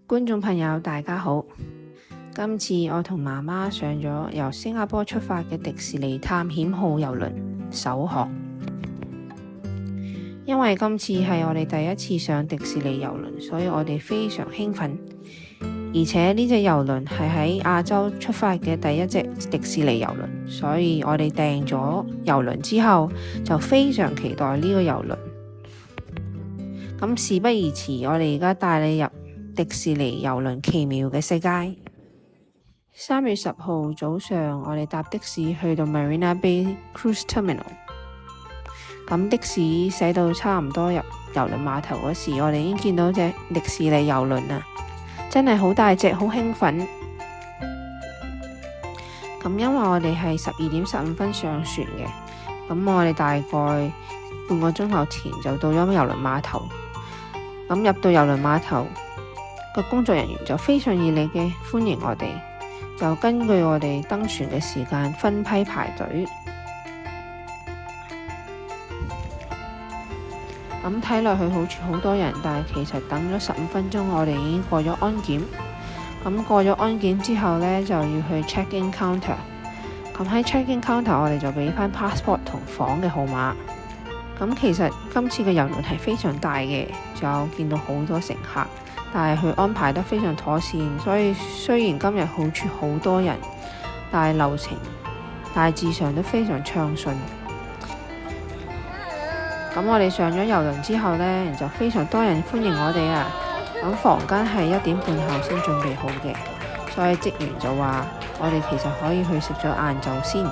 觀眾朋友大家好，今次我同媽媽上咗由新加坡出發嘅迪士尼探險號郵輪首航。因為今次係我哋第一次上迪士尼郵輪，所以我哋非常興奮。而且呢隻郵輪係喺亞洲出發嘅第一隻迪士尼郵輪，所以我哋訂咗郵輪之後就非常期待呢個郵輪。咁事不宜遲，我哋而家帶你入迪士尼郵輪奇妙嘅世界。3月10號早上，我哋搭的士去到 Marina Bay Cruise Terminal。咁的士駛到差唔多入郵輪碼頭嗰時，我哋已經見到隻迪士尼郵輪啦，真係好大隻，好興奮。咁因為我哋係12點15分上船嘅，咁我哋大概半個鐘頭前就到咗郵輪碼頭。咁入到郵輪碼頭，個工作人員就非常熱烈嘅歡迎我哋，就根據我哋登船嘅時間分批排隊。咁睇落去好似好多人，但係其實等咗15分鐘，我哋已經過咗安檢。咁過咗安檢之後呢，就要去 check-in counter。咁喺 check-in counter，我哋就俾翻 passport 同房嘅號碼。咁其實今次嘅郵輪係非常大嘅，仲有見到好多乘客，但係佢安排得非常妥善，所以雖然今日好似好多人，但係流程大致上都非常暢順。咁我哋上咗郵輪之後呢，就非常多人歡迎我哋啊！咁房間係1點半後先準備好嘅，所以職員就話我哋其實可以去食咗晏晝先。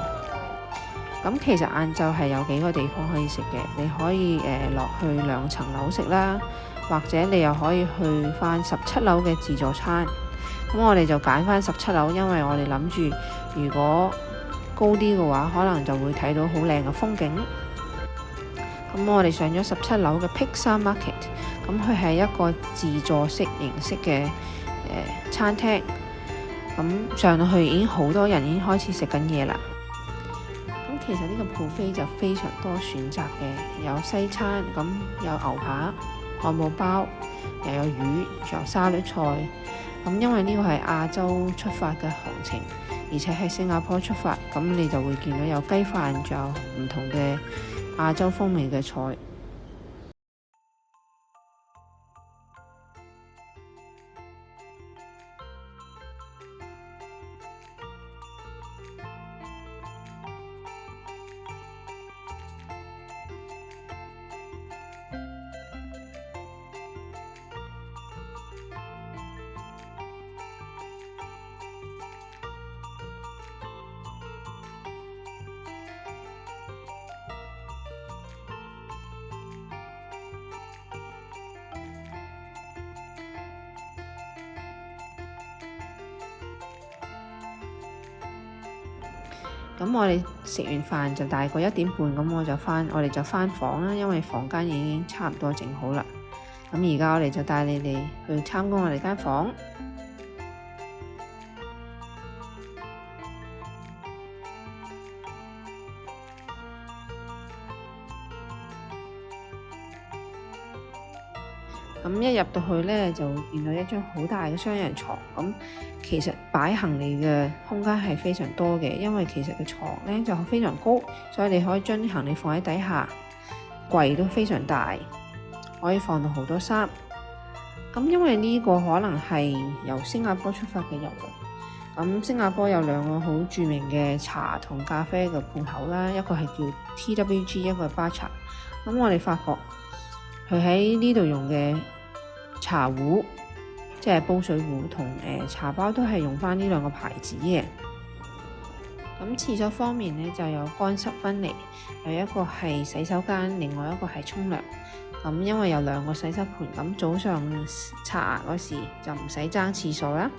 咁其實晏晝係有幾個地方可以食嘅，你可以落去2層樓食啦，或者你又可以去翻17樓嘅自助餐。咁我哋就揀翻17樓，因為我哋諗住如果高啲嘅話，可能就會睇到好靚嘅風景。咁我哋上咗17樓嘅 Pizza Market， 咁佢係一個自助式形式嘅餐廳。咁上到去已經好多人已經開始食緊嘢啦。咁其實呢個 buffet 就非常多選擇嘅，有西餐，咁有牛扒、漢堡包，又有魚，仲有沙律菜。咁因為呢個係亞洲出發嘅航程，而且係新加坡出發，咁你就會見到有雞飯，仲有唔同嘅亞洲風味嘅菜。咁我哋食完飯就大概1點半，咁我哋就返房啦，因為房間已經差唔多整好啦。咁而家我哋就帶你哋去參觀我哋間房。咁一入到去呢，就見到一張好大嘅雙人床。咁其實擺行李嘅空間係非常多嘅，因為其實個床呢就非常高，所以你可以將啲行李放喺底下。櫃都非常大，可以放到好多衫。咁因為呢個可能係由新加坡出發嘅郵輪。咁新加坡有2個好著名嘅茶同咖啡嘅鋪頭啦，一個係叫 TWG， 一個係巴茶。咁我哋發覺佢喺呢度用嘅茶壺，即係煲水壺同茶包都係用翻呢2個牌子嘅。咁廁所方面呢，就有乾濕分離，有一個係洗手間，另外一個係沖涼。咁因為有2個洗手盆，咁早上刷牙嗰時就唔使爭廁所啦。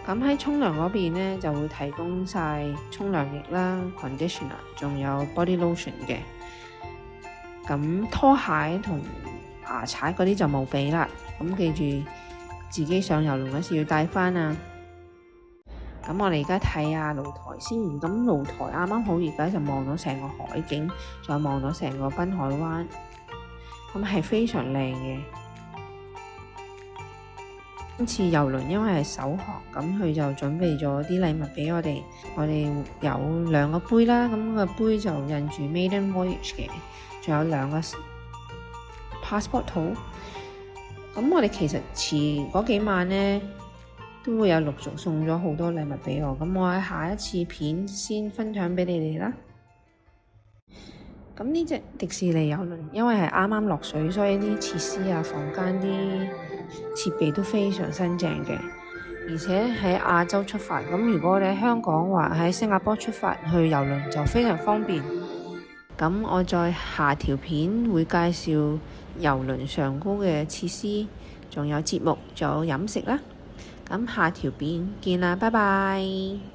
咁喺沖涼嗰邊呢，就會提供晒沖涼液啦、conditioner， 仲有 body lotion 嘅。咁拖鞋同牙刷嗰啲就冇俾啦。咁記住自己上郵輪嗰時要帶翻啊。咁我哋而家睇下露台先。咁露台啱啱好，而家就望到成個海景，仲有望到成個濱海灣，咁係非常靚嘅。今次郵輪因為係首航，咁佢就準備咗啲禮物俾我哋。我哋有2個杯啦，咁個杯就印住 Maiden Voyage 嘅，仲有2個 passport 套。咁我哋其實遲嗰幾晚呢，都會有陸續送咗好多禮物俾我。咁我喺下一次片先分享俾你哋啦。咁呢隻迪士尼郵輪因為係啱啱落水，所以啲設施啊、房間啲設備都非常新淨嘅，而且喺亞洲出發。咁如果我哋喺香港或喺新加坡出發去郵輪就非常方便。咁我再下條片會介紹郵輪上高嘅設施，仲有節目，仲有飲食啦。咁下條片見啦，拜拜。